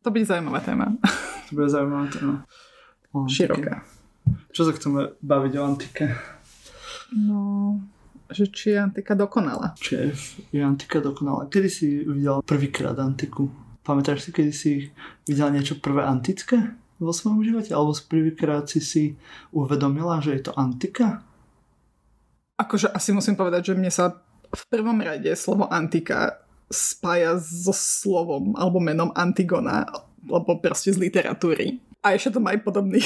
To bude zaujímavá téma. To bude zaujímavá téma. Široká. Čo sa chceme baviť o antike? No, že či je antika dokonalá. Či je antika dokonalá. Kedy si videl prvýkrát antiku? Pamätáš si, kedy si videl niečo prvé antické vo svojom živote? Alebo prvýkrát si uvedomila, že je to antika? Akože asi musím povedať, že mne sa v prvom rade slovo antika spája so slovom alebo menom Antigona, lebo proste z literatúry. A ešte to má aj podobný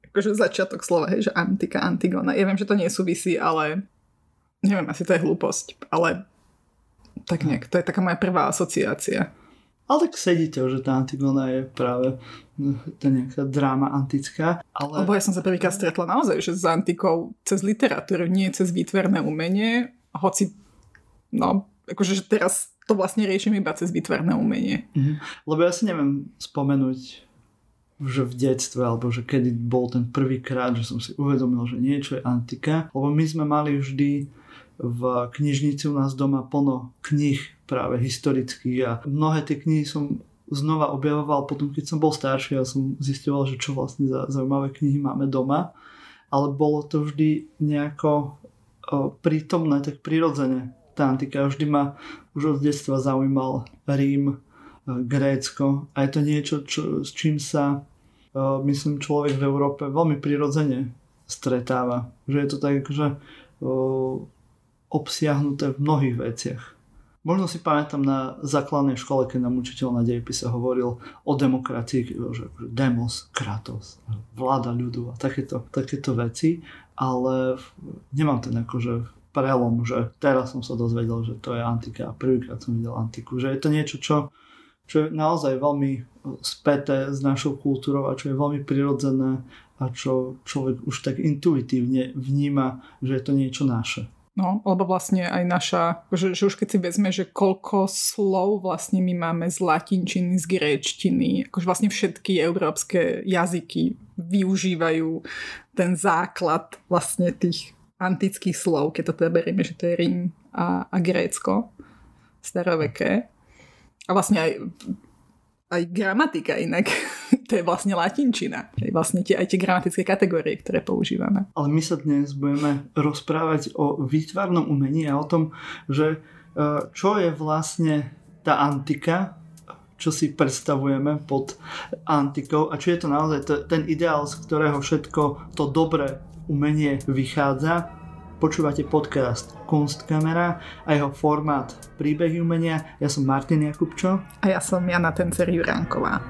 akože začiatok slova, hej, že antika, Antigona. Ja viem, že to nesúvisí, ale neviem, asi to je hlúposť, ale tak nejak, to je taká moja prvá asociácia. Ale tak sedí to, že tá Antigona je práve tá nejaká dráma antická. Ale... Lebo ja som sa prvýkrát stretla naozaj, že s antikou cez literatúru, nie cez výtvarné umenie, hoci, no, akože teraz to vlastne riešim iba cez výtvarné umenie. Lebo ja si neviem spomenúť, že v detstve, alebo že kedy bol ten prvýkrát, že som si uvedomil, že niečo je antika. Lebo my sme mali vždy v knižnici u nás doma plno kníh práve historických a mnohé tie knihy som znova objavoval potom, keď som bol starší a som zisťoval, že čo vlastne za zaujímavé knihy máme doma. Ale bolo to vždy nejako prítomné, tak prirodzene tá antika. Vždy ma už od detstva zaujímal Rím, Grécko a je to niečo, s čím sa myslím človek v Európe veľmi prirodzene stretáva. Že je to tak akože obsiahnuté v mnohých veciach. Možno si pamätám na základnej škole, keď nám učiteľ na dejepise hovoril o demokracii, že demos, kratos, vláda ľudu a takéto veci, ale nemám ten akože prelom, že teraz som sa dozvedel, že to je antika a prvýkrát som videl antiku. Že je to niečo, čo je naozaj veľmi späté s našou kultúrou a čo je veľmi prirodzené a čo človek už tak intuitívne vníma, že je to niečo naše. No, lebo vlastne aj naša, že už keď si vezme, že koľko slov vlastne my máme z latinčiny, z gréčtiny, akože vlastne všetky európske jazyky využívajú ten základ vlastne tých antických slov, keď to teda berieme, že to je Rím a Grécko staroveké. A vlastne aj gramatika inak, to je vlastne latinčina. Vlastne aj tie gramatické kategórie, ktoré používame. Ale my sa dnes budeme rozprávať o výtvarnom umení a o tom, že čo je vlastne tá antika, čo si predstavujeme pod antikou a čo je to naozaj ten ideál, z ktorého všetko to dobré umenie vychádza. Počúvate podcast Kunstkamera a jeho formát Príbehy umenia. Ja som Martin Jakubčo. A ja som Jana Tencer-Juránková.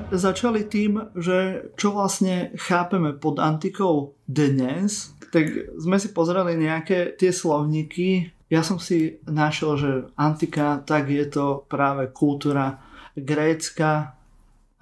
Začali tým, že čo vlastne chápeme pod antikou dnes, tak sme si pozreli nejaké tie slovníky. Ja som si našiel, že antika, tak je to práve kultúra Grécka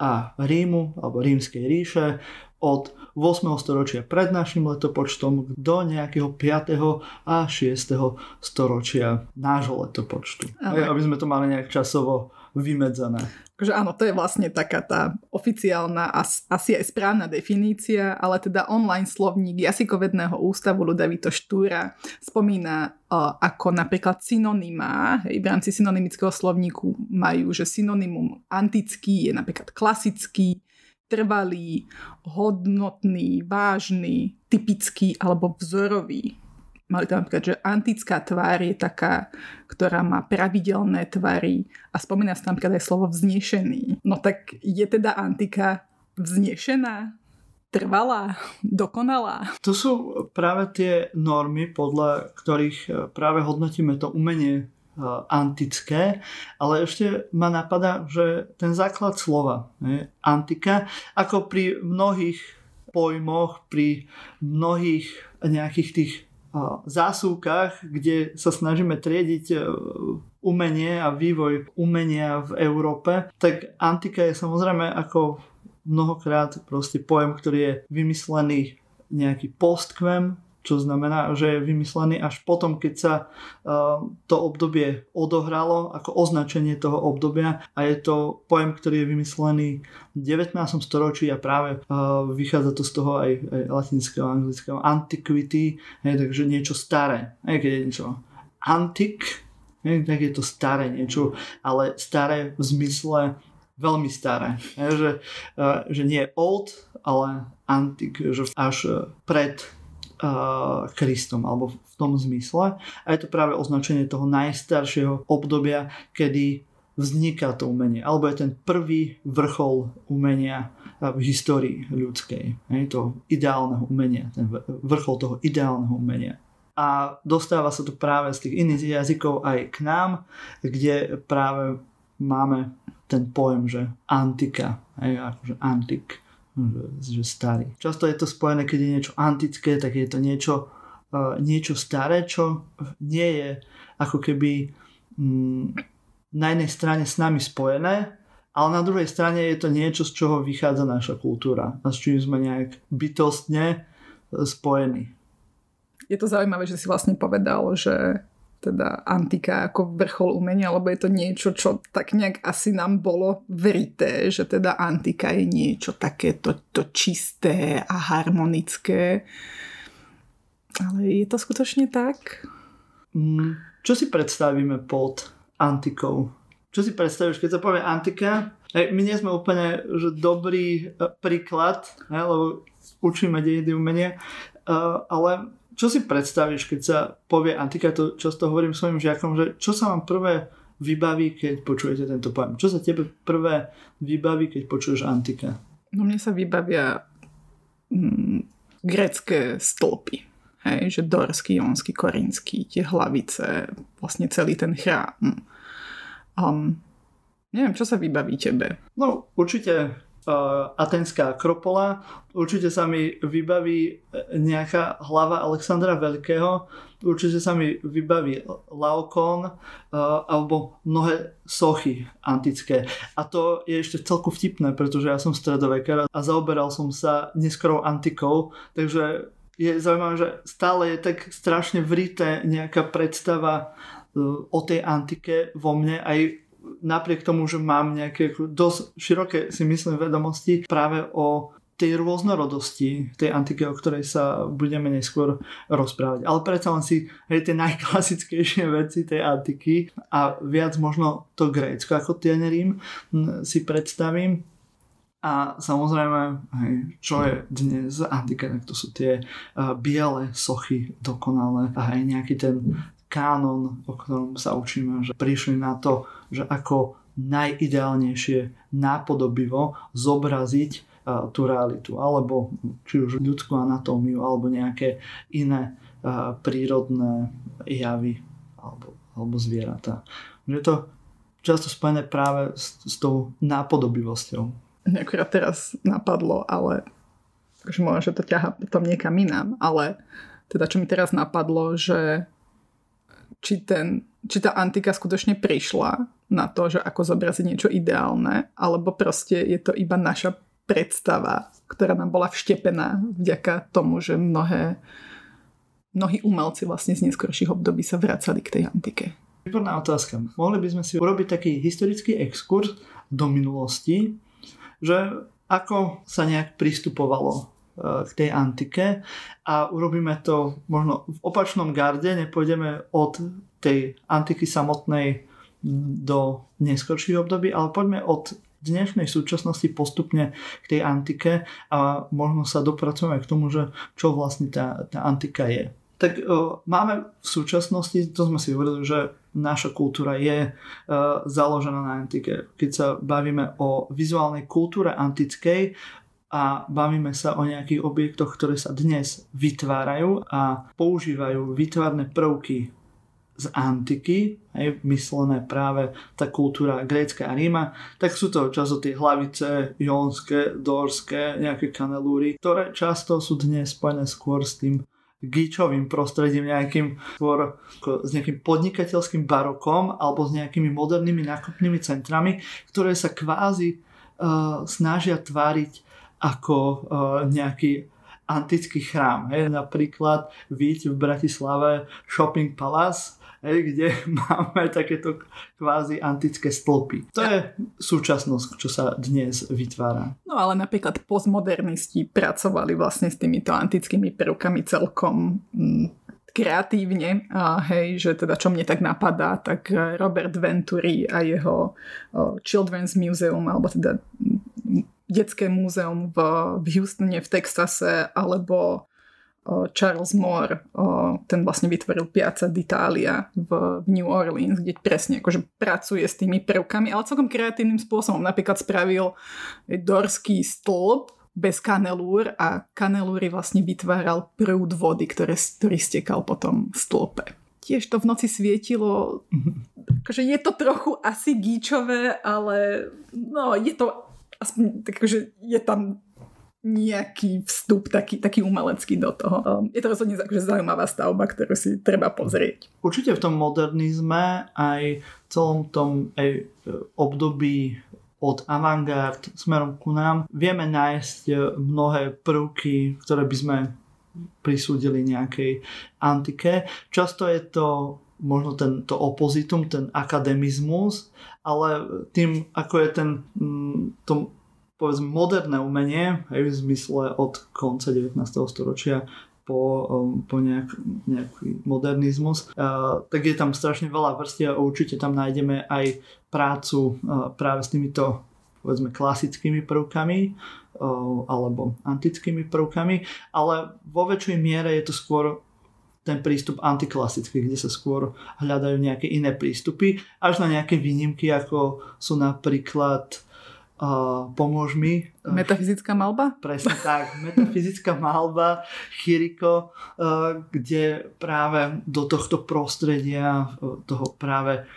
a Rímu, alebo Rímskej ríše od 8. storočia pred našim letopočtom do nejakého 5. a 6. storočia nášho letopočtu. Aby sme to mali nejak časovo vymedzené. Takže áno, to je vlastne taká tá oficiálna a asi aj správna definícia, ale teda online slovník Jazykovedného ústavu Ľudovita Štúra spomína ako napríklad synonymá. V rámci synonymického slovníku majú, že synonymum antický je napríklad klasický, trvalý, hodnotný, vážny, typický alebo vzorový. Mali tam napríklad, že antická tvár je taká, ktorá má pravidelné tvary a spomína sa tam napríklad aj slovo vznešený. No tak je teda antika vznešená, trvalá, dokonalá? To sú práve tie normy, podľa ktorých práve hodnotíme to umenie antické, ale ešte ma napadá, že ten základ slova, antika, ako pri mnohých pojmoch, pri mnohých nejakých tých zásuvkách, kde sa snažíme triediť umenie a vývoj umenia v Európe, tak antika je samozrejme ako mnohokrát proste pojem, ktorý je vymyslený nejaký postkvem čo znamená, že je vymyslený až potom, keď sa to obdobie odohralo, ako označenie toho obdobia, a je to pojem, ktorý je vymyslený v 19. storočí a práve vychádza to z toho aj latinského, anglického antiquity, takže niečo staré. Keď je niečo antik, tak je to staré niečo, ale staré v zmysle veľmi staré. Že nie old, ale antik, že až pred Kristom, alebo v tom zmysle. A je to práve označenie toho najstaršieho obdobia, kedy vzniká to umenie. Alebo je ten prvý vrchol umenia v histórii ľudskej. To ideálneho umenia. Ten vrchol toho ideálneho umenia. A dostáva sa to práve z tých iných jazykov aj k nám, kde práve máme ten pojem, že antika. Akože antik. Že starý. Často je to spojené, keď je niečo antické, tak je to niečo staré, čo nie je ako keby na jednej strane s nami spojené, ale na druhej strane je to niečo, z čoho vychádza naša kultúra a s čím sme nejak bytostne spojení. Je to zaujímavé, že si vlastne povedal, že teda antika ako vrchol umenia, lebo je to niečo, čo tak nejak asi nám bolo verité, že teda antika je niečo také to čisté a harmonické. Ale je to skutočne tak? Čo si predstavíme pod antikou? Čo si predstavíš, keď sa povie antika? My nie sme úplne že dobrý príklad, lebo učíme dejiny umenia, ale čo si predstavíš, keď sa povie antika? To často hovorím svojim žiakom, že čo sa vám prvé vybaví, keď počujete tento pojem? Čo sa tebe prvé vybaví, keď počuješ antika? No mne sa vybavia grécke stĺpy. Že dorský, jonský, korinský, tie hlavice, vlastne celý ten chrám. Neviem, čo sa vybaví tebe? No, určite Atenská Akropola. Určite sa mi vybaví nejaká hlava Alexandra Veľkého. Určite sa mi vybaví Laokon alebo mnohé sochy antické. A to je ešte celku vtipné, pretože ja som stredovekár a zaoberal som sa neskorou antikou, takže je zaujímavé, že stále je tak strašne vrité nejaká predstava o tej antike vo mne, aj napriek tomu, že mám nejaké dosť široké, si myslím, vedomosti práve o tej rôznorodosti tej antiky, o ktorej sa budeme neskôr rozprávať. Ale predsa len si tie najklasickejšie veci tej antiky a viac možno to Grécko ako ten Rím si predstavím. A samozrejme, čo je dnes antika, tak to sú tie biele sochy dokonalé a aj nejaký ten kánon, o ktorom sa učíme, že prišli na to, že ako najideálnejšie nápodobivo zobraziť tú realitu, alebo či už ľudskú anatómiu, alebo nejaké iné prírodné javy alebo zvieratá. Je to často spojené práve s tou nápodobivosťou. Akurát teraz napadlo, ale že možno, že to ťaha potom niekam inám, ale teda čo mi teraz napadlo, že či tá antika skutočne prišla na to, že ako zobraziť niečo ideálne, alebo proste je to iba naša predstava, ktorá nám bola vštepená vďaka tomu, že mnohí umelci vlastne z neskorších období sa vracali k tej antike. Výborná otázka. Mohli by sme si urobiť taký historický exkurs do minulosti, že ako sa nejak pristupovalo k tej antike a urobíme to možno v opačnom garde, nepôjdeme od tej antiky samotnej do neskorších období, ale poďme od dnešnej súčasnosti postupne k tej antike a možno sa dopracujeme k tomu, že čo vlastne tá antika je. Tak máme v súčasnosti, to sme si hovorili, že naša kultúra je založená na antike. Keď sa bavíme o vizuálnej kultúre antickej a bavíme sa o nejakých objektoch, ktoré sa dnes vytvárajú a používajú výtvarné prvky z antiky, aj myslené práve tá kultúra grécka a Ríma, tak sú to často tie hlavice jónske, dorské, nejaké kanelúry, ktoré často sú dnes spojené skôr s tým gíčovým prostredím, nejakým skôr s nejakým podnikateľským barokom alebo s nejakými modernými nákupnými centrami, ktoré sa kvázi snažia tváriť ako nejaký antický chrám. Napríklad vidíte v Bratislave Shopping Palace, kde máme takéto kvázi antické stĺpy. To je súčasnosť, čo sa dnes vytvára. No ale napríklad postmodernisti pracovali vlastne s týmito antickými prvkami celkom kreatívne. Že teda čo mne tak napadá, tak Robert Venturi a jeho Children's Museum, alebo teda detské múzeum v Houstone v Texase, alebo Charles Moore, ten vlastne vytvoril Piazza d'Italia v New Orleans, kde presne akože pracuje s tými prvkami, ale celkom kreatívnym spôsobom. Napríklad spravil dorský stĺp bez kanelúr a kanelúry vlastne vytváral prúd vody, ktorý stekal po tom stĺpe. Tiež to v noci svietilo, akože je to trochu asi gíčové, ale no je to aspoň tak, akože je tam nejaký vstup taký umelecký do toho. Je to rozhodne akože zaujímavá stavba, ktorú si treba pozrieť. Určite v tom modernizme aj v celom tom období od avantgard smerom ku nám vieme nájsť mnohé prvky, ktoré by sme prisúdili nejakej antike. Často je to možno to opozitum, ten akademizmus, ale tým, ako je to povedzme moderné umenie, aj v zmysle od konca 19. storočia po nejaký modernizmus, tak je tam strašne veľa vrstiev a určite tam nájdeme aj prácu práve s týmito povedzme klasickými prvkami alebo antickými prvkami, ale vo väčšej miere je to skôr ten prístup antiklasický, kde sa skôr hľadajú nejaké iné prístupy, až na nejaké výnimky, ako sú napríklad pomôž mi. Metafyzická maľba? Presne tak. Metafyzická maľba, Chiriko, kde práve do tohto prostredia, toho práve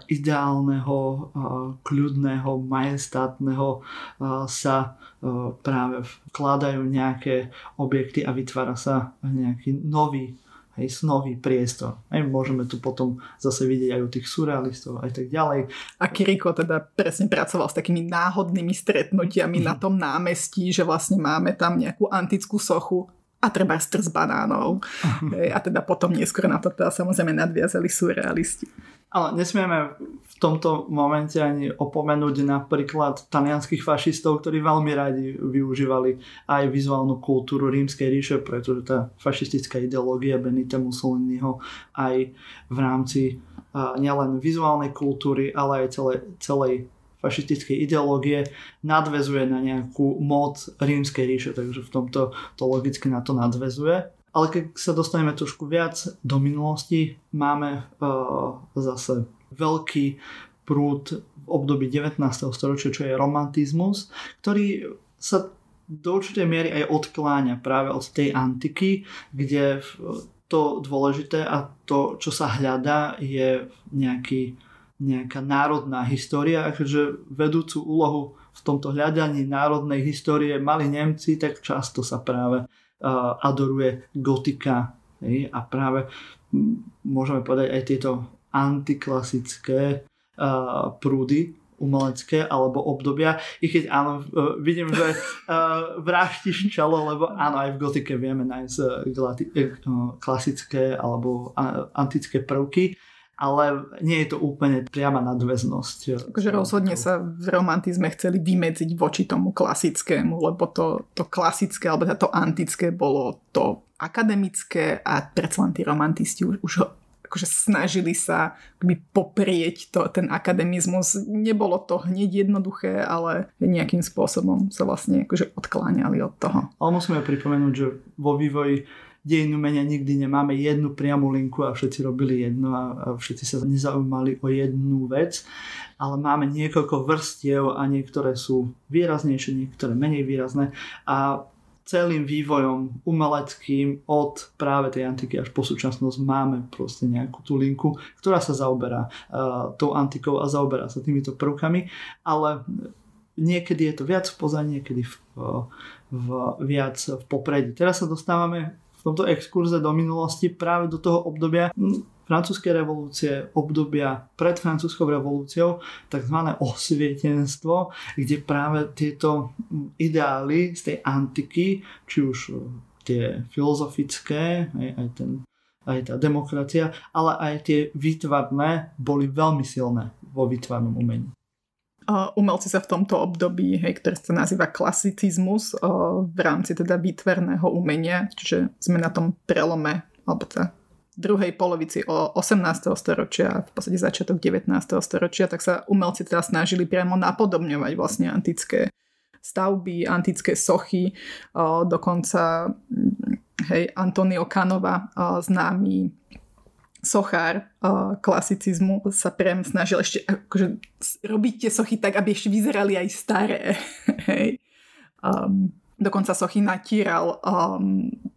ideálneho, kľudného, majestátneho sa práve vkladajú nejaké objekty a vytvára sa nejaký nový snový priestor. Môžeme tu potom zase vidieť aj u tých surrealistov aj tak ďalej. A Chiriko teda presne pracoval s takými náhodnými stretnutiami na tom námestí, že vlastne máme tam nejakú antickú sochu a treba strz banánov. A teda potom neskôr na to teda samozrejme nadviazali surrealisti. Ale nesmieme v tomto momente ani opomenúť napríklad talianskych fašistov, ktorí veľmi radi využívali aj vizuálnu kultúru Rímskej ríše, pretože tá fašistická ideológia Benita Mussoliniho aj v rámci nielen vizuálnej kultúry, ale aj celej fašistickej ideológie nadväzuje na nejakú moc Rímskej ríše, takže v tomto to logicky na to nadväzuje. Ale keď sa dostaneme trošku viac do minulosti, máme zase veľký prúd v období 19. storočia, čo je romantizmus, ktorý sa do určitej miery aj odkláňa práve od tej antiky, kde to dôležité a to, čo sa hľadá, je nejaká národná história, takže vedúcu úlohu v tomto hľadaní národnej histórie mali Nemci, tak často sa práve adoruje gotika. A práve môžeme povedať aj tieto antiklasické prúdy umelecké alebo obdobia. I keď áno, vidím, že vráštiš čelo, lebo áno, aj v gotike vieme nájsť klasické alebo antické prvky, ale nie je to úplne priama nadväznosť. Takže rozhodne sa v romantizme chceli vymedziť voči tomu klasickému, lebo to klasické alebo to antické bolo to akademické a predsa len tí romantisti už akože snažili sa poprieť ten akademizmus. Nebolo to hneď jednoduché, ale nejakým spôsobom sa vlastne akože odkláňali od toho. Ale musíme pripomenúť, že vo vývoji dejín umenia nikdy nemáme jednu priamu linku a všetci robili jedno a všetci sa nezaujímali o jednu vec, ale máme niekoľko vrstiev a niektoré sú výraznejšie, niektoré menej výrazné a celým vývojom umeleckým od práve tej antiky až po súčasnosť máme proste nejakú tú linku, ktorá sa zaoberá tou antikou a zaoberá sa týmito prvkami, ale niekedy je to viac v pozadí, niekedy viac v popredí. Teraz sa dostávame v tomto exkurze do minulosti práve do toho obdobia francúzskej revolúcie, obdobia pred francúzskou revolúciou, takzvané osvietenstvo, kde práve tieto ideály z tej antiky, či už tie filozofické, aj tá demokracia, ale aj tie výtvarné boli veľmi silné vo výtvarnom umení. Umelci sa v tomto období, ktoré sa nazýva klasicizmus, v rámci teda výtvarného umenia, čiže sme na tom prelome, alebo teda druhej polovici 18. storočia, v podstate začiatok 19. storočia, tak sa umelci teda snažili priamo napodobňovať vlastne antické stavby, antické sochy, dokonca Antonio Canova, známy sochár klasicizmu, sa priam snažil ešte akože robiť tie sochy tak, aby ešte vyzerali aj staré. Dokonca sochy natíral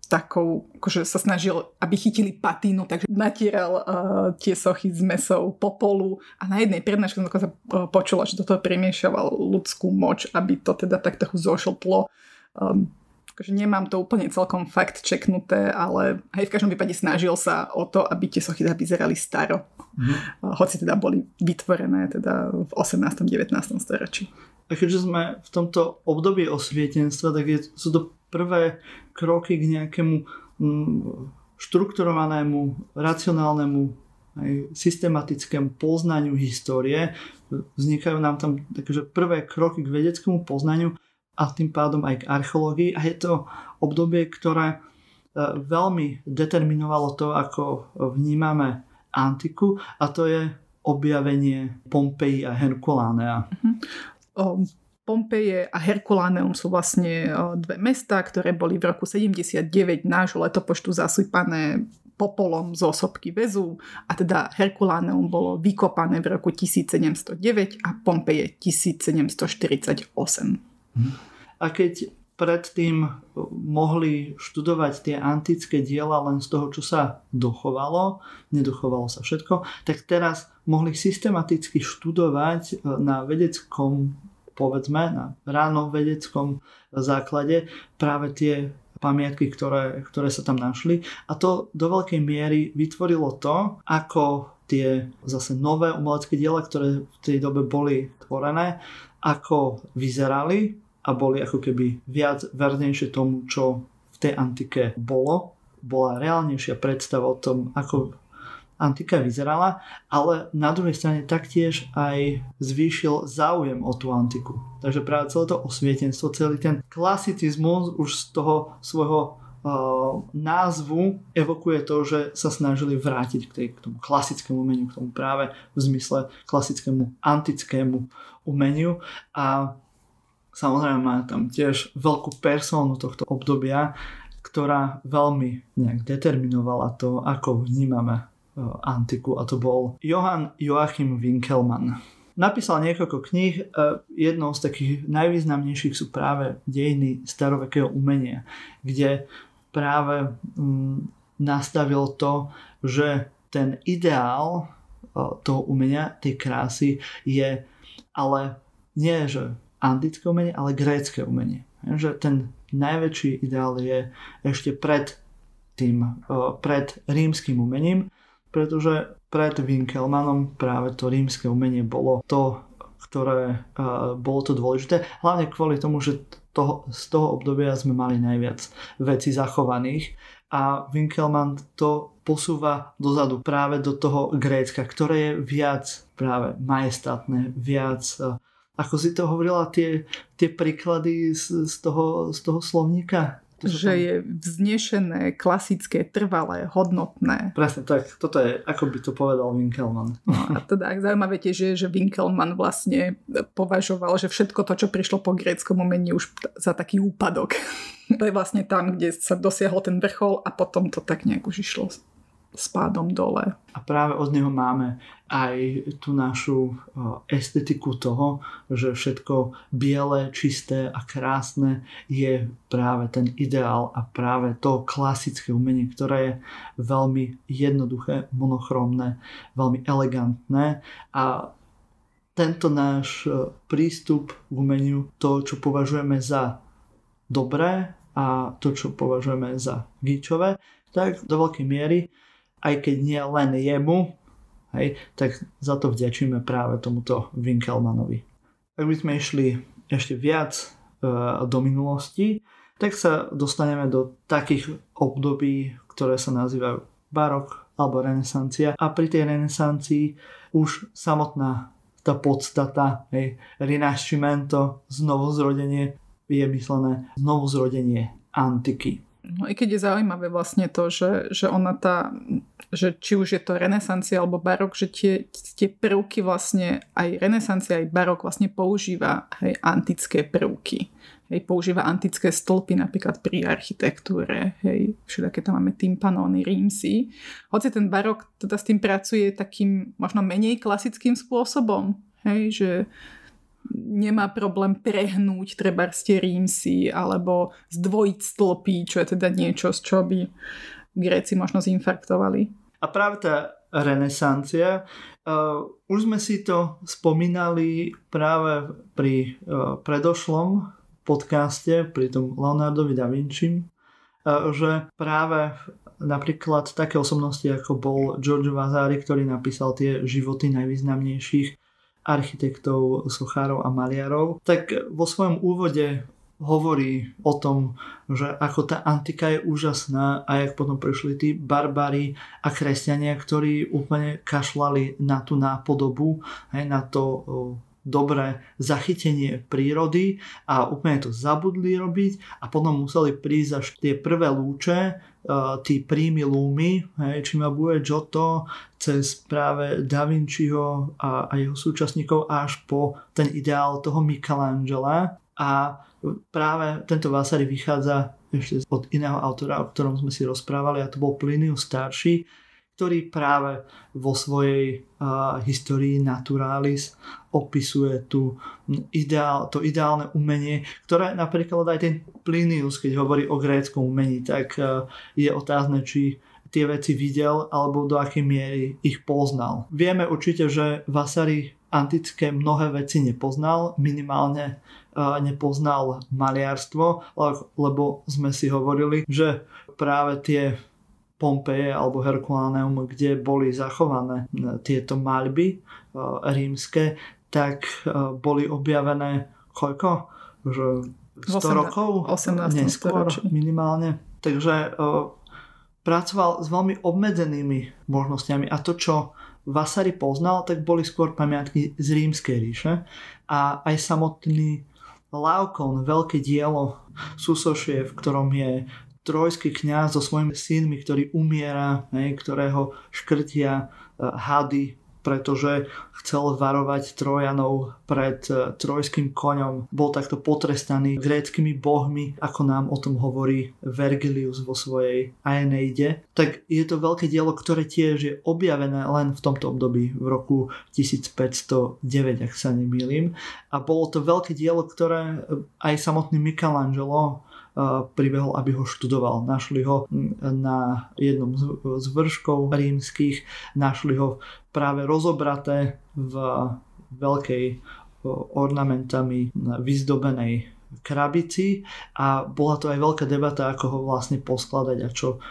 takou, akože sa snažil, aby chytili patínu, takže natíral tie sochy s mäsou popolu a na jednej prednáške som dokonca počula, že do toho premiešaval ľudskú moč, aby to teda tak trochu zošltlo. Akože nemám to úplne celkom fakt checknuté, ale aj v každom prípade snažil sa o to, aby tie sochy vyzerali staro. Hoci teda boli vytvorené teda v 18. 19. storočí. A keďže sme v tomto období osvietenstva, tak sú to prvé kroky k nejakému štrukturovanému, racionálnemu, aj systematickému poznaniu histórie. Vznikajú nám tam takže prvé kroky k vedeckému poznaniu a tým pádom aj k archeológii. A je to obdobie, ktoré veľmi determinovalo to, ako vnímame antiku, a to je objavenie Pompeji a Herkulánea. Pompeje a Herkuláneum sú vlastne dve mestá, ktoré boli v roku 79 nášho letopočtu zasypané popolom z osobky Vezu, a teda Herkuláneum bolo vykopané v roku 1709 a Pompeje 1748. A keď predtým mohli študovať tie antické diela len z toho, čo sa dochovalo, nedochovalo sa všetko, tak teraz mohli systematicky študovať na vedeckom, povedzme, na ráno vedeckom základe práve tie pamiatky, ktoré sa tam našli. A to do veľkej miery vytvorilo to, ako tie zase nové umelecké diela, ktoré v tej dobe boli tvorené, ako vyzerali a boli ako keby viac vernejšie tomu, čo v tej antike bolo. Bola reálnejšia predstava o tom, ako antika vyzerala, ale na druhej strane taktiež aj zvýšil záujem o tú antiku. Takže práve celé to osvietenstvo, celý ten klasicizmus už z toho svojho názvu evokuje to, že sa snažili vrátiť k tomu klasickému umeniu, k tomu práve v zmysle klasickému antickému umeniu. A samozrejme má tam tiež veľkú persónu tohto obdobia, ktorá veľmi nejak determinovala to, ako vnímame antiku, a to bol Johann Joachim Winckelmann. Napísal niekoľko kníh, jednou z takých najvýznamnejších sú práve dejiny starovekého umenia, kde práve nastavil to, že ten ideál toho umenia, tej krásy je ale nie, že antické umenie, ale grécke umenie. Že ten najväčší ideál je ešte pred rímskym umením, pretože pred Winckelmannom práve to rímske umenie bolo to, ktoré bolo to dôležité. Hlavne kvôli tomu, že z toho obdobia sme mali najviac vecí zachovaných a Winckelmann to posúva dozadu práve do toho Grécka, ktoré je viac práve majestátne, viac, ako si to hovorila, tie príklady z toho slovníka. Že je vznešené, klasické, trvalé, hodnotné. Presne tak. Toto je, ako by to povedal Winckelmann. No, a teda zaujímavé tiež je, že Winckelmann vlastne považoval, že všetko to, čo prišlo po gréckom umení, už za taký úpadok. To je vlastne tam, kde sa dosiahol ten vrchol a potom to tak nejak už išlo spádom dole. A práve od neho máme aj tú našu estetiku toho, že všetko biele, čisté a krásne je práve ten ideál a práve to klasické umenie, ktoré je veľmi jednoduché, monochromné, veľmi elegantné. A tento náš prístup k umeniu, to, čo považujeme za dobré a to, čo považujeme za gíčové, tak do veľkej miery, aj keď nie len jemu, tak za to vďačíme práve tomuto Winckelmannovi. Ak by sme išli ešte viac do minulosti, tak sa dostaneme do takých období, ktoré sa nazývajú barok alebo renesancia. A pri tej renesancii už samotná tá podstata, rinascimento, znovuzrodenie, je myslené znovuzrodenie antiky. No i keď je zaujímavé vlastne to, že ona že či už je to renesancia alebo barok, že tie prvky vlastne aj renesancia, aj barok vlastne používa antické prvky. Používa antické stĺpy napríklad pri architektúre. Všelijaké tam máme tympanóny, rímsy. Hoci ten barok teda s tým pracuje takým možno menej klasickým spôsobom. Že nemá problém prehnúť trebárs tie rímsy alebo zdvojiť stĺpy, čo je teda niečo, z čo by Gréci možno zinfarktovali. A práve tá renesancia, už sme si to spomínali práve pri predošlom podcaste, pri tom Leonardovi da Vinci, že práve napríklad také osobnosti, ako bol Giorgio Vasari, ktorý napísal tie životy najvýznamnejších architektov, sochárov a maliarov, tak vo svojom úvode hovorí o tom, že ako tá antika je úžasná a jak potom prišli tí barbári a kresťania, ktorí úplne kašľali na tú nápodobu, na to dobré zachytenie prírody a úplne to zabudli robiť a potom museli prísť až tie prvé lúče, tí primi lumi, Cimabue, Giotto, cez práve Da Vinciho a jeho súčasníkov až po ten ideál toho Michelangela. A práve tento Vasari vychádza ešte od iného autora, o ktorom sme si rozprávali, a to bol Plinius starší, ktorý práve vo svojej histórii Naturalis opisuje to ideálne umenie, ktoré napríklad aj ten Plinius, keď hovorí o gréckom umení, tak je otázne, či tie veci videl alebo do akej miery ich poznal. Vieme určite, že Vasari antické mnohé veci nepoznal, minimálne nepoznal maliarstvo, lebo sme si hovorili, že práve tie Pompeje alebo Herkuláneum, kde boli zachované tieto maľby rímske, tak boli objavené koľko? Že 100 rokov? 18. Neskôr minimálne. Takže pracoval s veľmi obmedzenými možnosťami a to, čo Vasari poznal, tak boli skôr pamiatky z Rímskej ríše a aj samotný Laokon, veľké dielo Súsošie, v ktorom je trojský kňaz so svojimi synmi, ktorý umiera, ktorého škrtia hady, pretože chcel varovať Trojanov pred trojským koňom. Bol takto potrestaný gréckymi bohmi, ako nám o tom hovorí Vergilius vo svojej Aeneide. Tak je to veľké dielo, ktoré tiež je objavené len v tomto období, v roku 1509, ak sa nemýlim. A bolo to veľké dielo, ktoré aj samotný Michelangelo pribehol, aby ho študoval. Našli ho na jednom z vrškov rímskych, našli ho práve rozobraté v veľkej ornamentami vyzdobenej krabici a bola to aj veľká debata, ako ho vlastne poskladať a čo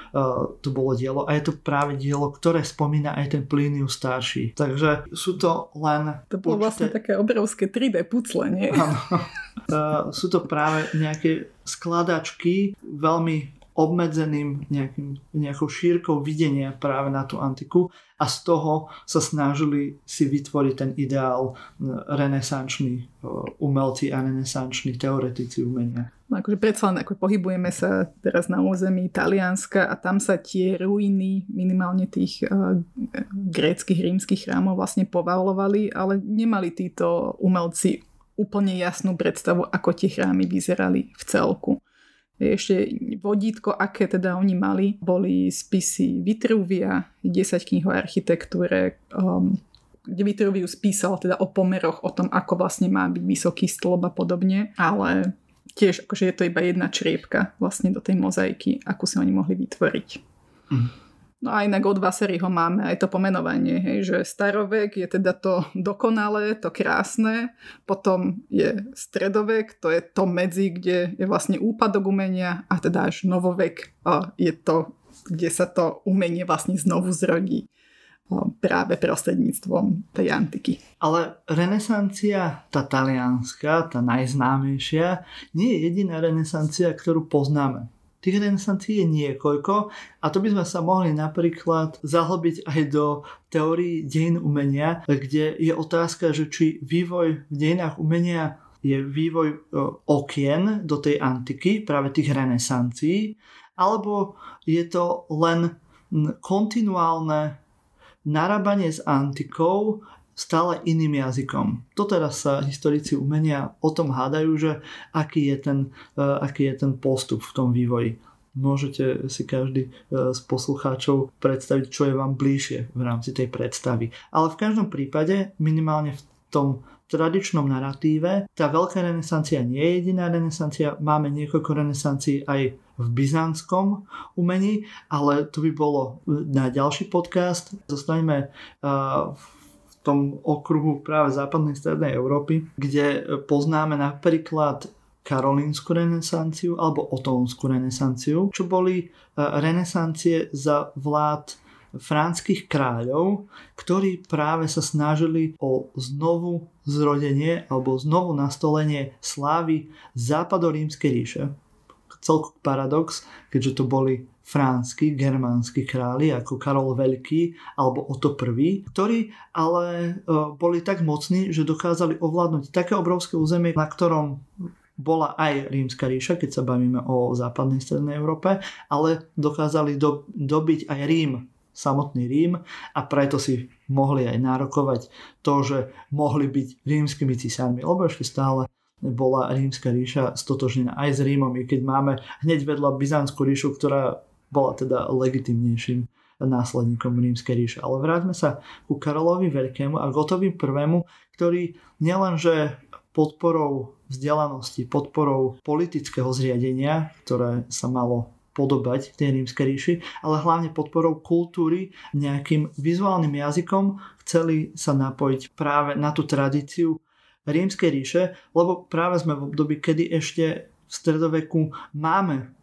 to bolo dielo. A je to práve dielo, ktoré spomína aj ten Plinius starší. Takže sú to len... To bolo vlastne také obrovské 3D pucle, nie? Áno. Sú to práve nejaké skladačky veľmi obmedzeným nejakou šírkou videnia práve na tú antiku a z toho sa snažili si vytvoriť ten ideál renesanční umelci a renesanční teoretici umenia. No akože predsa len ako pohybujeme sa teraz na území Talianska a tam sa tie ruiny minimálne tých gréckych, rímskych chrámov vlastne povalovali, ale nemali títo umelci úplne jasnú predstavu, ako tie chrámy vyzerali v celku. Ešte vodítko, aké teda oni mali, boli spisy Vitruvia, 10 kníh o architektúre, kde Vitruvius písal teda o pomeroch, o tom, ako vlastne má byť vysoký stĺp a podobne, ale tiež akože je to iba jedna čriepka vlastne do tej mozaiky, akú si oni mohli vytvoriť. No a inak od Vasariho máme aj to pomenovanie, že starovek je teda to dokonalé, to krásne, potom je stredovek, to je to medzi, kde je vlastne úpadok umenia a teda až novovek je to, kde sa to umenie vlastne znovu zrodí. práve prostredníctvom tej antiky. Ale renesancia, tá talianska, tá najznámejšia, nie je jediná renesancia, ktorú poznáme. Tých renesancií je niekoľko a to by sme sa mohli napríklad zahlbiť aj do teórií dejín umenia, kde je otázka, že či vývoj v dejinách umenia je vývoj okien do tej antiky, práve tých renesancií, alebo je to len kontinuálne narábanie s antikou stále iným jazykom. Doteraz sa historici umenia o tom hádajú, že aký je ten postup v tom vývoji. Môžete si každý z poslucháčov predstaviť, čo je vám bližšie v rámci tej predstavy. Ale v každom prípade, minimálne v tom tradičnom naratíve, tá veľká renesancia nie je jediná renesancia. Máme niekoľko renesancií aj v byzantskom umení, ale to by bolo na ďalší podcast. Zostaneme v tom okruhu práve západnej strednej Európy, kde poznáme napríklad karolínsku renesanciu alebo otónsku renesanciu, čo boli renesancie za vlád franských kráľov, ktorí práve sa snažili o znovu zrodenie alebo znovu nastolenie slávy západorímskej ríše. Celku paradox, keďže to boli franskí, germánsky králi ako Karol Veľký alebo Otto I, ktorí ale boli tak mocní, že dokázali ovládnuť také obrovské územie, na ktorom bola aj Rímska ríša, keď sa bavíme o západnej strednej Európe, ale dokázali dobiť aj Rím, samotný Rím, a preto si mohli aj nárokovať to, že mohli byť rímskymi cisármi, lebo ešte stále bola Rímska ríša stotožnená aj s Rímom, i keď máme hneď vedľa Byzantskú ríšu, ktorá bola teda legitimnejším následníkom Rímskej ríše. Ale vráťme sa ku Karolovi Veľkému a Gotovi I, ktorý nielenže podporou vzdelanosti, podporou politického zriadenia, ktoré sa malo podobať tej Rímskej ríši, ale hlavne podporou kultúry, nejakým vizuálnym jazykom chceli sa napojiť práve na tú tradíciu Rímskej ríše, lebo práve sme v období, kedy ešte v stredoveku máme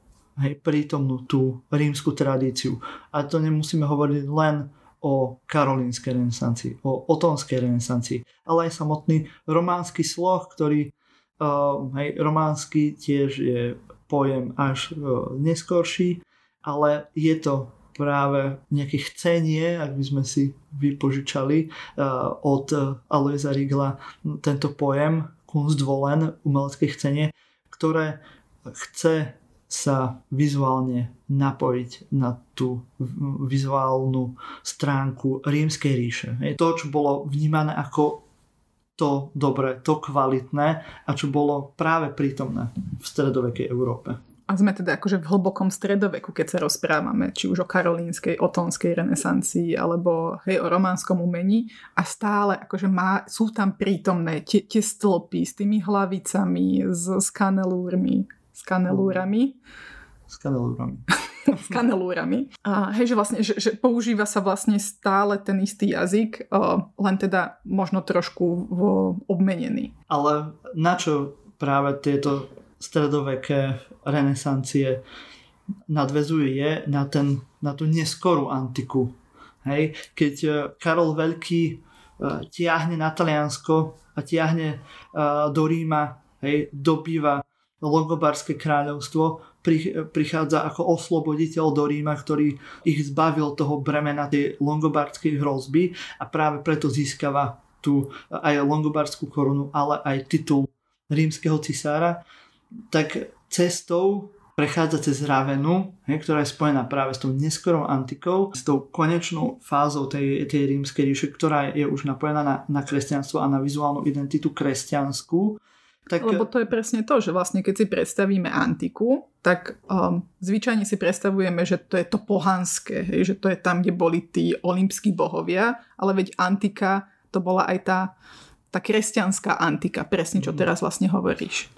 prítomnú tú rímsku tradíciu. A to nemusíme hovoriť len o karolínskej renesancii, o otónskej renesancii, ale aj samotný románsky sloh, ktorý románsky tiež je pojem až neskorší, ale je to práve nejaké chcenie, ak by sme si vypožičali od Alojza Rigla tento pojem Kunstwollen, umelecké chcenie, ktoré chce sa vizuálne napojiť na tú vizuálnu stránku Rímskej ríše. Je to, čo bolo vnímané ako to dobré, to kvalitné a čo bolo práve prítomné v stredovekej Európe. A sme teda akože v hlbokom stredoveku, keď sa rozprávame, či už o karolínskej, otónskej renesancii, alebo o románskom umení, a stále akože sú tam prítomné tie stĺpy s tými hlavicami, s kanelúrami. A že vlastne, že používa sa vlastne stále ten istý jazyk, len teda možno trošku obmenený. Ale na čo práve tieto stredoveké renesancie nadväzujú je na tú neskorú antiku. Hej? Keď Karol Veľký tiahne na Taliansko a tiahne do Ríma, dobýva Longobardské kráľovstvo, prichádza ako osloboditeľ do Ríma, ktorý ich zbavil toho bremena tej longobardskej hrozby a práve preto získava tú aj longobardskú korunu, ale aj titul rímskeho cisára, tak cestou prechádza cez Ravenu, ktorá je spojená práve s tou neskorou antikou, s tou konečnou fázou tej rímskej ríše, ktorá je už napojená na kresťanstvo a na vizuálnu identitu kresťanskú. Tak... Lebo to je presne to, že vlastne keď si predstavíme antiku, tak zvyčajne si predstavujeme, že to je to pohanské, že to je tam, kde boli tí olympskí bohovia, ale veď antika, to bola aj tá kresťanská antika, presne čo teraz vlastne hovoríš.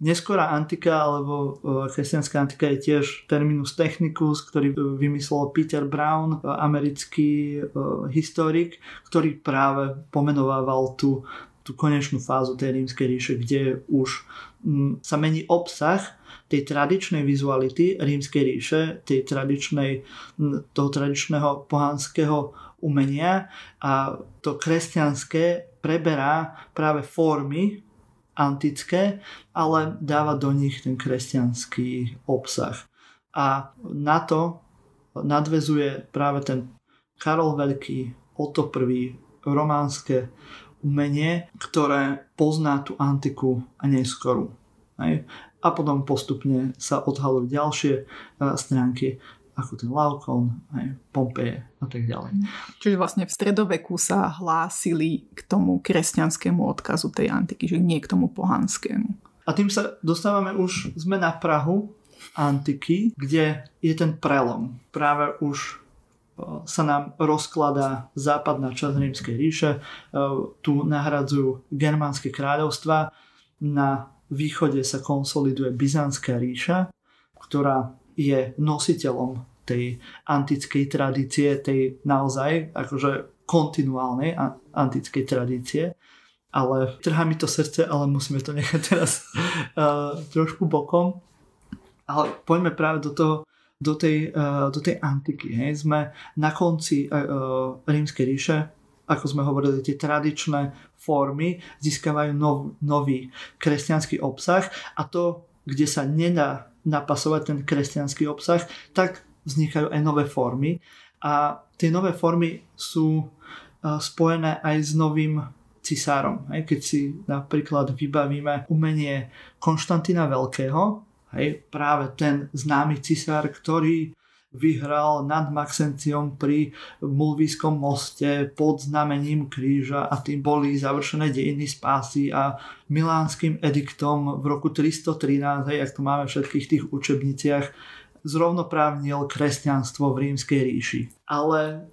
Neskorá antika alebo kresťanská antika je tiež terminus technicus, ktorý vymyslel Peter Brown, americký historik, ktorý práve pomenovával tú konečnú fázu tej rímskej ríše, kde už sa mení obsah tej tradičnej vizuality rímskej ríše, toho tradičného pohanského umenia a to kresťanské preberá práve formy antické, ale dáva do nich ten kresťanský obsah. A na to nadväzuje práve ten Karol Veľký, Otto I, románske umenie, ktoré pozná tú antiku a neskorú. A potom postupne sa odhalujú ďalšie stránky, ako ten Laokon, Pompeje a tak ďalej. Čiže vlastne v stredoveku sa hlásili k tomu kresťanskému odkazu tej antiky, že nie k tomu pohanskému. A tým sa dostávame už, sme na prahu antiky, kde je ten prelom. Práve už sa nám rozkladá západná časť Rímskej ríše, tu nahradzujú germánske kráľovstvá, na východe sa konsoliduje Byzantská ríša, ktorá je nositeľom tej antickej tradície, tej naozaj akože kontinuálnej antickej tradície. Ale trhá mi to srdce, ale musíme to nechať teraz trošku bokom. Ale poďme práve do tej antiky. Hej. Sme na konci Rímskej ríše, ako sme hovorili, tie tradičné formy získavajú nový kresťanský obsah a to, kde sa nedá napasovať ten kresťanský obsah, tak vznikajú aj nové formy a tie nové formy sú spojené aj s novým cisárom. Keď si napríklad vybavíme umenie Konštantína Veľkého, práve ten známy cisár, ktorý vyhral nad Maxentiom pri Mulvískom moste pod znamením kríža a tým boli završené dejiny spásy a milánskym ediktom v roku 313, jak to máme v všetkých tých učebniciach, zrovnoprávnil kresťanstvo v Rímskej ríši. Ale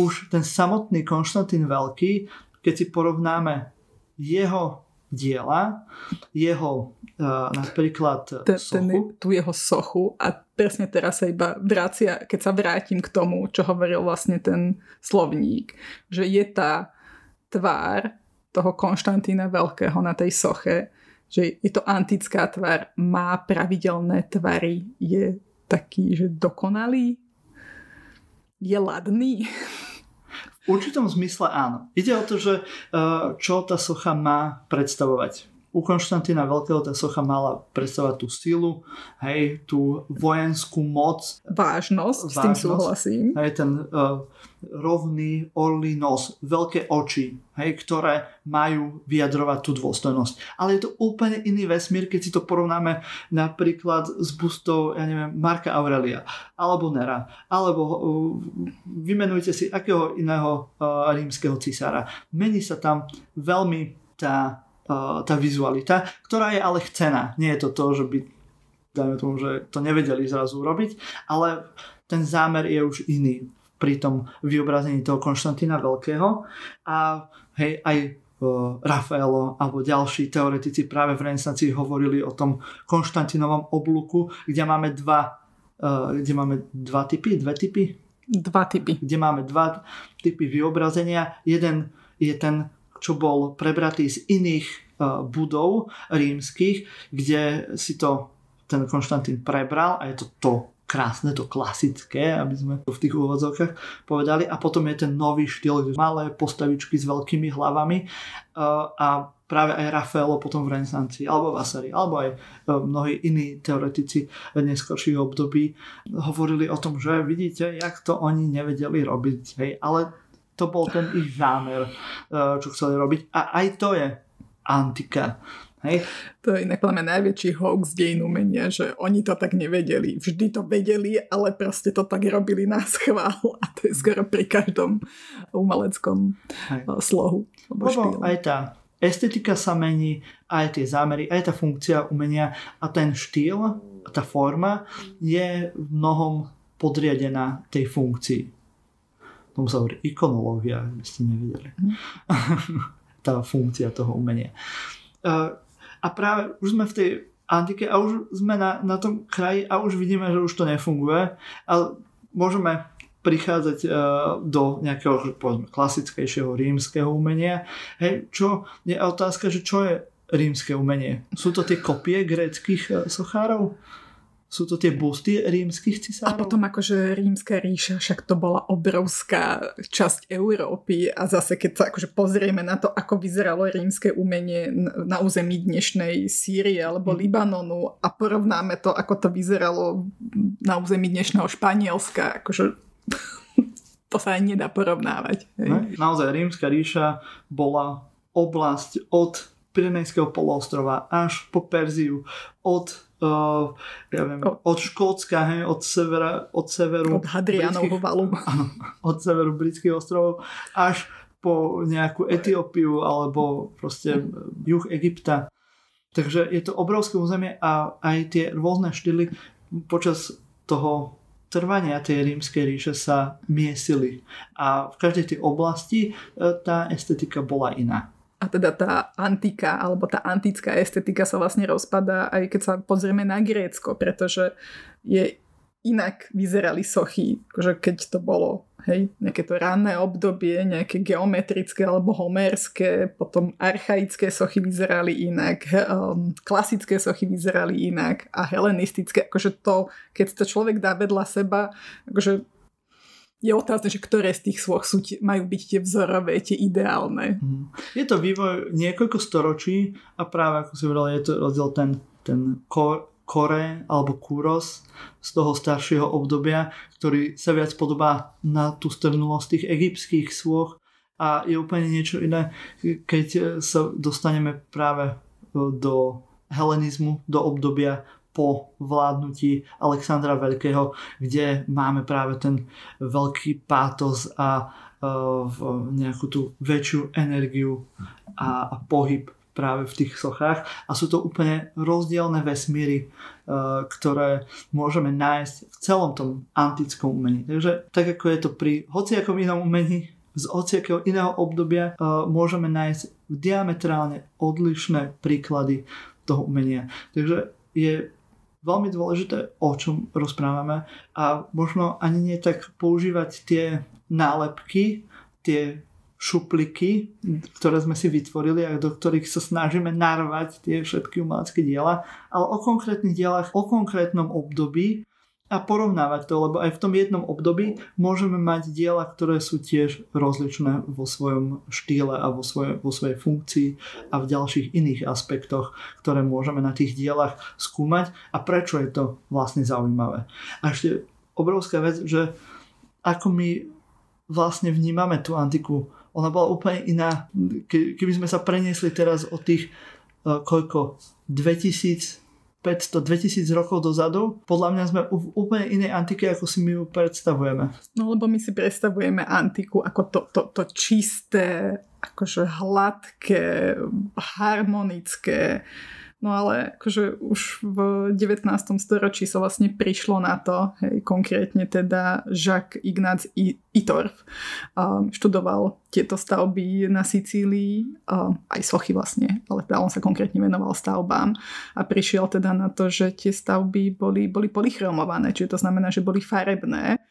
už ten samotný Konštantín Veľký, keď si porovnáme jeho diela, jeho napríklad sochu. Tú jeho sochu a presne teraz sa iba vracia, keď sa vrátim k tomu, čo hovoril vlastne ten slovník, že je tá tvár toho Konštantína Veľkého na tej soche, že je to antická tvár, má pravidelné tvary, je taký, že dokonalý, je ladný. V určitom zmysle áno. Ide o to, že čo tá socha má predstavovať. U Konštantína Veľkého tá socha mala predstavovať tú silu, tú vojenskú moc. Vážnosť, s tým súhlasím. Ten rovný orlí nos, veľké oči, ktoré majú vyjadrovať tú dôstojnosť. Ale je to úplne iný vesmír, keď si to porovnáme napríklad s bustou, Marka Aurelia, alebo Nera, alebo vymenujte si akého iného rímskeho cisára. Mení sa tam veľmi tá vizualita, ktorá je ale chcená. Nie je to, že by, dajme tomu, že to nevedeli zrazu urobiť, ale ten zámer je už iný pri tom vyobrazení toho Konštantína Veľkého a aj Rafaelo alebo ďalší teoretici práve v renesancii hovorili o tom Konštantínovom oblúku, kde máme dva typy, kde máme dva typy vyobrazenia. Jeden je ten, čo bol prebratý z iných budov rímskych, kde si to ten Konštantín prebral a je to krásne, to klasické, aby sme to v tých úvodzovkách povedali. A potom je ten nový štýl, malé postavičky s veľkými hlavami a práve aj Rafaelo potom v renesancii, alebo Vasari, alebo aj mnohí iní teoretici neskorších období hovorili o tom, že vidíte, jak to oni nevedeli robiť. Ale to bol ten ich zámer, čo chceli robiť. A aj to je antika. To je inak najväčší hoax dejín umenia, že oni to tak nevedeli. Vždy to vedeli, ale proste to tak robili na schvál. A to je skoro pri každom umeleckom slohu. Lebo aj tá estetika sa mení, aj tie zámery, aj tá funkcia umenia a ten štýl, tá forma je v mnohom podriadená tej funkcii. Tomu sa hovorí ikonológia, by ste nevedeli. Tá funkcia toho umenia. A práve už sme v tej antike a už sme na tom kraji a už vidíme, že už to nefunguje. Ale môžeme prichádzať do nejakého, povedzme, klasickejšieho rímskeho umenia. Čo je otázka, že čo je rímske umenie? Sú to tie kopie gréckych sochárov? Sú to tie busty rímskych cisárov? A potom akože rímska ríša, však to bola obrovská časť Európy a zase keď sa akože pozrieme na to, ako vyzeralo rímske umenie na území dnešnej Sýrie alebo Libanonu a porovnáme to, ako to vyzeralo na území dnešného Španielska, akože to sa aj nedá porovnávať. Hej. Naozaj rímska ríša bola oblasť od Pyrenejského poloostrova až po Perziu, od Škótska, od severu od Hadrianovho valu. Od severu britských ostrovov až po nejakú Etiópiu alebo proste juh Egypta. Takže je to obrovské územie a aj tie rôzne štýly počas toho trvania tej rímskej ríše sa miesili. A v každej tej oblasti tá estetika bola iná. A teda tá antika, alebo tá antická estetika sa vlastne rozpadá, aj keď sa pozrieme na Grécko, pretože inak vyzerali sochy, akože keď to bolo nejaké to ranné obdobie, nejaké geometrické alebo homérske, potom archaické sochy vyzerali inak, klasické sochy vyzerali inak a helenistické, akože to, keď to človek dá vedľa seba, akože je otázne, že ktoré z tých svoch majú byť tie vzorové, tie ideálne. Je to vývoj niekoľko storočí a práve ako si hovoril, je to rozdiel ten kore alebo kúros z toho staršieho obdobia, ktorý sa viac podobá na tú strnulosť tých egyptských svoch a je úplne niečo iné, keď sa dostaneme práve do helenizmu, do obdobia po vládnutí Alexandra Veľkého, kde máme práve ten veľký pátos a nejakú tú väčšiu energiu a pohyb práve v tých sochách. A sú to úplne rozdielne vesmíry, ktoré môžeme nájsť v celom tom antickom umení. Takže tak ako je to pri hociakom inom umení, z hociakého iného obdobia môžeme nájsť diametrálne odlišné príklady toho umenia. Takže je veľmi dôležité, o čom rozprávame a možno ani nie tak používať tie nálepky, tie šupliky, ktoré sme si vytvorili a do ktorých sa snažíme narvať tie všetky umelecké diela, ale o konkrétnych dielach, o konkrétnom období a porovnávať to, lebo aj v tom jednom období môžeme mať diela, ktoré sú tiež rozličné vo svojom štýle a vo svojej funkcii a v ďalších iných aspektoch, ktoré môžeme na tých dielach skúmať a prečo je to vlastne zaujímavé. A ešte obrovská vec, že ako my vlastne vnímame tú antiku, ona bola úplne iná. Keby sme sa preniesli teraz od tých 2000 rokov dozadu, podľa mňa sme v úplne inej antike, ako si my ju predstavujeme. No lebo my si predstavujeme antiku ako to čisté, akože hladké, harmonické. No ale akože už v 19. storočí sa vlastne prišlo na to, konkrétne teda Jacques Ignác Ittorf študoval tieto stavby na Sicílii, aj sochy vlastne, ale teda on sa konkrétne venoval stavbám a prišiel teda na to, že tie stavby boli polychromované, čiže to znamená, že boli farebné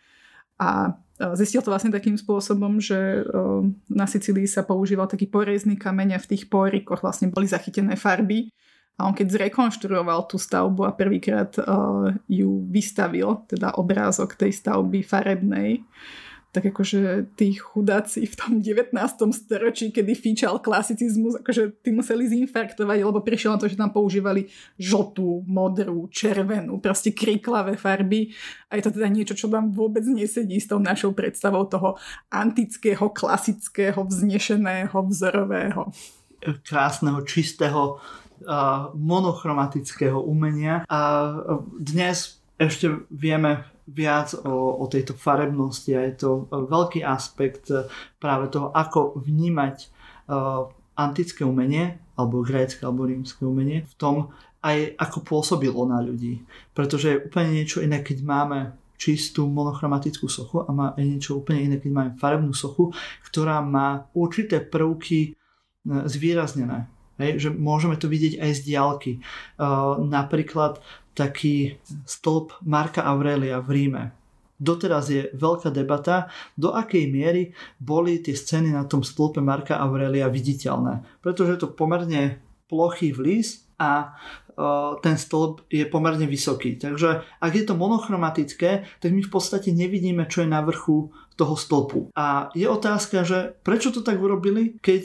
a zistil to vlastne takým spôsobom, že na Sicílii sa používal taký porezný kameň a v tých pórikoch vlastne boli zachytené farby. A on keď zrekonštruoval tú stavbu a prvýkrát ju vystavil, teda obrázok tej stavby farebnej, tak akože tí chudáci v tom 19. storočí, kedy fíčal klasicizmus, akože tí museli zinfarktovať, lebo prišiel na to, že tam používali žltú, modrú, červenú, proste kriklavé farby. A je to teda niečo, čo tam vôbec nesedí s tou našou predstavou toho antického, klasického, vznešeného, vzorového. Krásneho, čistého, monochromatického umenia a dnes ešte vieme viac o tejto farebnosti a je to veľký aspekt práve toho, ako vnímať antické umenie alebo grécke alebo rímske umenie v tom aj ako pôsobilo na ľudí, pretože je úplne niečo iné, keď máme čistú monochromatickú sochu a má aj niečo úplne iné, keď máme farebnú sochu, ktorá má určité prvky zvýraznené. Hej, že môžeme to vidieť aj z diaľky. Napríklad taký stĺp Marka Aurelia v Ríme. Doteraz je veľká debata, do akej miery boli tie scény na tom stĺpe Marka Aurelia viditeľné. Pretože je to pomerne plochý vlys a ten stĺp je pomerne vysoký. Takže ak je to monochromatické, tak my v podstate nevidíme, čo je na vrchu toho stĺpu. A je otázka, že prečo to tak urobili, keď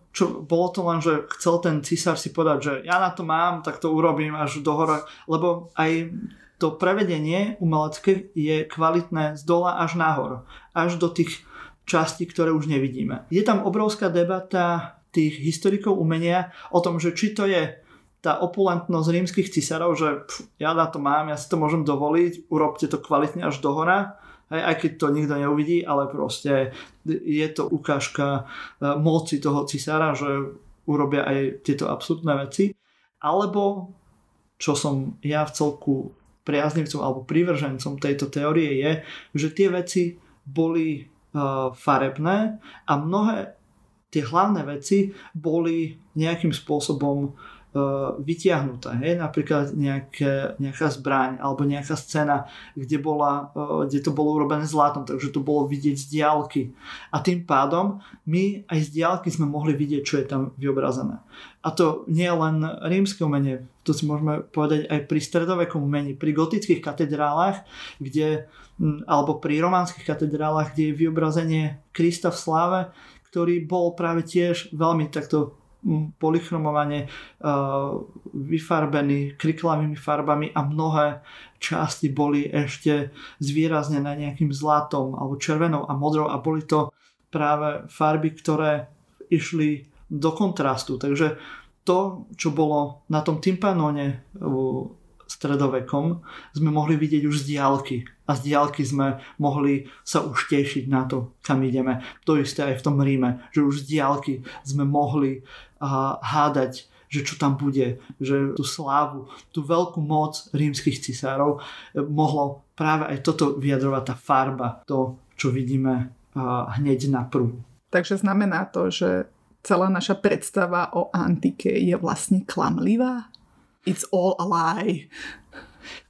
čo bolo to len, že chcel ten cisár si povedať, že ja na to mám, tak to urobím až do hora, lebo aj to prevedenie umelecké je kvalitné z dola až nahor, až do tých častí, ktoré už nevidíme. Je tam obrovská debata tých historikov umenia o tom, že či to je tá opulentnosť rímskych cisárov, že ja na to mám, ja si to môžem dovoliť, urobte to kvalitne až do hora, aj keď to nikto neuvidí, ale proste je to ukážka moci toho cisára, že urobia aj tieto absurdné veci. Alebo, čo som ja v celku priaznivcom alebo prívržencom tejto teórie je, že tie veci boli farebné a mnohé tie hlavné veci boli nejakým spôsobom vytiahnuté. Hej? Napríklad nejaká zbraň alebo nejaká scéna, kde to bolo urobené zlatom, takže to bolo vidieť z diaľky. A tým pádom my aj z diaľky sme mohli vidieť, čo je tam vyobrazené. A to nie je len rímske umenie, to si môžeme povedať aj pri stredovekom umení, pri gotických katedrálach, alebo pri románskych katedrálach, kde je vyobrazenie Krista v sláve, ktorý bol práve tiež veľmi takto polychromovane vyfarbený kriklavými farbami a mnohé časti boli ešte zvýraznené nejakým zlatom alebo červenou a modrou a boli to práve farby, ktoré išli do kontrastu. Takže to, čo bolo na tom tympanóne stredovekom, sme mohli vidieť už z diaľky. A z diaľky sme mohli sa už tešiť na to, kam ideme. To isté aj v tom Ríme, že už z diaľky sme mohli hádať, že čo tam bude, že tú slávu, tú veľkú moc rímskych cisárov mohlo práve aj toto vyjadrovať tá farba, to, čo vidíme hneď na prvú. Takže znamená to, že celá naša predstava o antike je vlastne klamlivá? It's all a lie.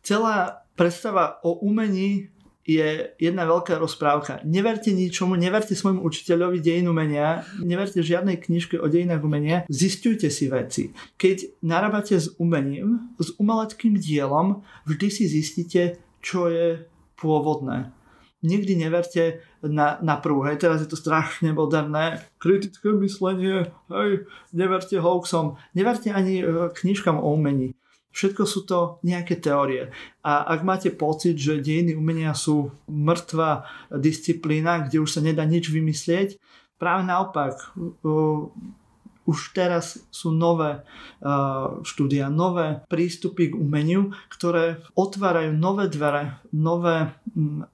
Celá predstava o umení je jedna veľká rozprávka. Neverte ničomu, neverte svojmu učiteľovi dejín umenia, neverte žiadnej knižke o dejinách umenia, zisťujte si veci. Keď narábate s umením, s umeleckým dielom, vždy si zistíte, čo je pôvodné. Nikdy neverte na prvú. Hej, teraz je to strašne moderné. Kritické myslenie, hej, neverte hoaxom. Neverte ani knižkám o umení. Všetko sú to nejaké teórie. A ak máte pocit, že dejiny umenia sú mŕtva disciplína, kde už sa nedá nič vymyslieť, práve naopak, už teraz sú nové štúdia, nové prístupy k umeniu, ktoré otvárajú nové dvere, nové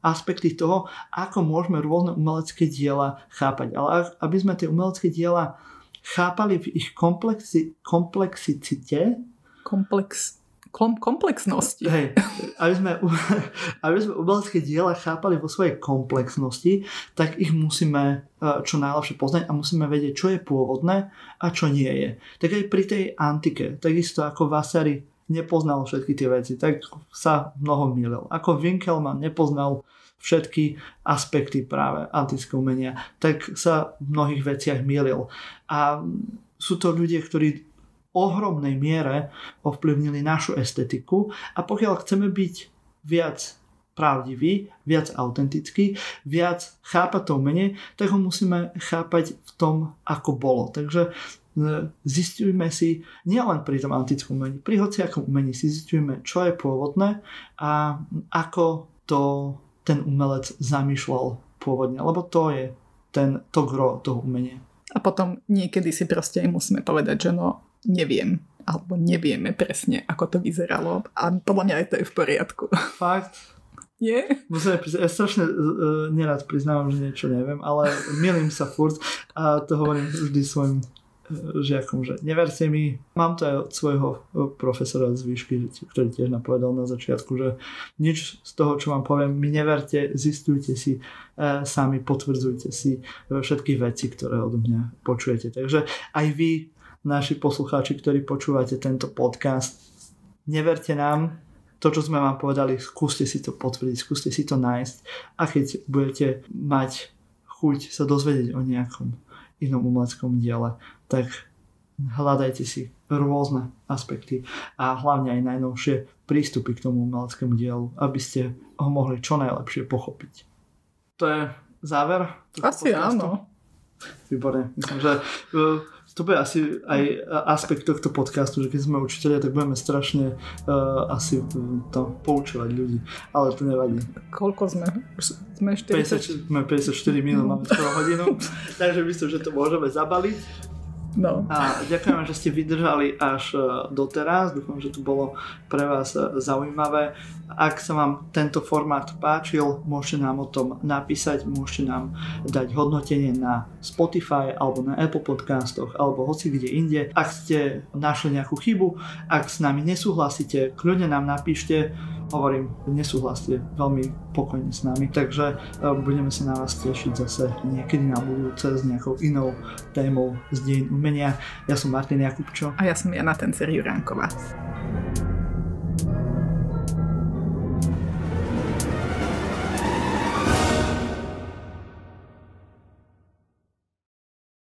aspekty toho, ako môžeme rôzne umelecké diela chápať. Ale aby sme tie umelecké diela chápali v ich komplexicite, komplexnosti. Hej, aby sme umelecké diela chápali vo svojej komplexnosti, tak ich musíme čo najlepšie poznať a musíme vedieť, čo je pôvodné a čo nie je. Tak aj pri tej antike, takisto ako Vasari nepoznal všetky tie veci, tak sa mnoho mýlil. Ako Winkelmann nepoznal všetky aspekty práve antického umenia, tak sa v mnohých veciach mýlil. A sú to ľudia, ktorí ohromnej miere ovplyvnili našu estetiku a pokiaľ chceme byť viac pravdivý, viac autentický, viac chápať to umenie, tak ho musíme chápať v tom, ako bolo. Takže zistujme si, nielen pri tom antickom umení, pri hociakom umení si zistujme, čo je pôvodné a ako to ten umelec zamýšľal pôvodne, lebo to je to gro toho umenia. A potom niekedy si proste musíme povedať, že neviem, alebo nevieme presne, ako to vyzeralo. A podľa mňa aj to je v poriadku. Fakt? Nie? Ja strašne nerad priznávam, že niečo neviem, ale mýlim sa furt a to hovorím vždy svojim žiakom, že neverte mi. Mám to aj od svojho profesora z výšky, ktorý tiež napovedal na začiatku, že nič z toho, čo vám poviem, mi neverte, zistujte si sami, potvrdzujte si všetky veci, ktoré odo mňa počujete. Takže aj vy, naši poslucháči, ktorí počúvate tento podcast, neverte nám, to, čo sme vám povedali, skúste si to potvrdiť, skúste si to nájsť a keď budete mať chuť sa dozvedieť o nejakom inom umeleckom diele, tak hľadajte si rôzne aspekty a hlavne aj najnovšie prístupy k tomu umeleckému dielu, aby ste ho mohli čo najlepšie pochopiť. To je záver? Asi áno. Výborne. Myslím, že to bude asi aj aspekt tohto podcastu, že keď sme učitelia, tak budeme strašne asi to poučovať ľudí. Ale to nevadí. Koľko sme? Sme 40? Sme 54 minút, máme skoro hodinu. Takže myslím, že to môžeme zabaliť. No. A ďakujem, že ste vydržali až doteraz. Dúfam, že to bolo pre vás zaujímavé. Ak sa vám tento formát páčil, môžete nám o tom napísať, môžete nám dať hodnotenie na Spotify alebo na Apple podcastoch alebo hoci kde inde. Ak ste našli nejakú chybu, ak s nami nesúhlasíte, kľudne nám napíšte. Hovorím, nesúhlaste veľmi pokojne s nami, takže budeme sa na vás tešiť zase niekedy na budúce s nejakou inou témou z dejín umenia. Ja som Martin Jakubčo. A ja som Jana Tencer Juránková.